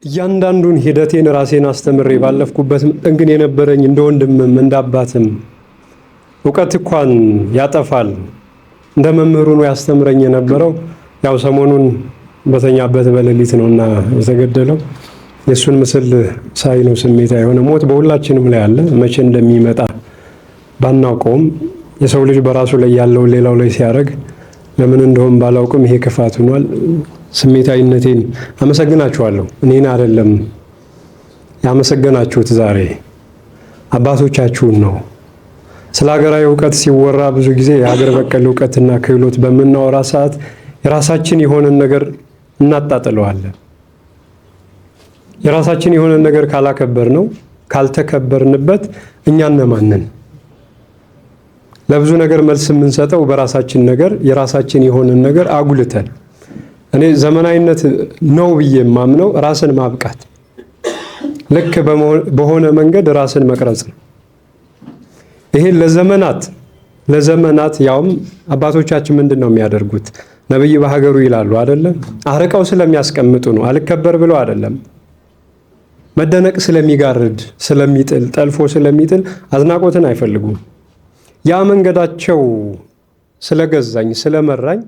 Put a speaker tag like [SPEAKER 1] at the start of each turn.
[SPEAKER 1] እያንዳንዱን ሂደቴን ራሴን አስተምሬ ባለፍኩበት ግን የነበረኝ እንደ ወንድምም እንደ አባትም እውቀት እንኳን ያጠፋል እንደ መምህሩ ነው ያስተምረኝ የነበረው። ያው ሰሞኑን በተኛበት በሌሊት ነውና የተገደለው። የሱን ምስል ሳይ ነው ስሜታ የሆነ ሞት በሁላችንም ላይ አለ። መቼ እንደሚመጣ ባናውቀውም የሰው ልጅ በራሱ ላይ ያለው ሌላው ላይ ሲያደርግ ለምን እንደሆነ ባላውቅም ይሄ ክፋት ሆኗል። ስሜታዊነቴን አመሰግናችኋለሁ። እኔን አይደለም ያመሰገናችሁት ዛሬ አባቶቻችሁን ነው። ስለ ሀገራዊ እውቀት ሲወራ ብዙ ጊዜ የሀገር በቀል እውቀትና ክህሎት በምናወራ ሰዓት የራሳችን የሆነን ነገር እናጣጥለዋለን። የራሳችን የሆነን ነገር ካላከበር ነው ካልተከበርንበት እኛ እነማንን ለብዙ ነገር መልስ የምንሰጠው በራሳችን ነገር የራሳችን የሆነን ነገር አጉልተን። እኔ ዘመናዊነት ነው ብዬ የማምነው ራስን ማብቃት፣ ልክ በሆነ መንገድ ራስን መቅረጽ ነው። ይሄን ለዘመናት ያውም አባቶቻችን ምንድነው የሚያደርጉት? ነብይ በሀገሩ ይላሉ አይደለም? አርቀው ስለሚያስቀምጡ ነው። አልከበር ብለው አይደለም። መደነቅ ስለሚጋርድ ስለሚጥል ጠልፎ ስለሚጥል አድናቆትን አይፈልጉም። ያ መንገዳቸው ስለገዛኝ ስለመራኝ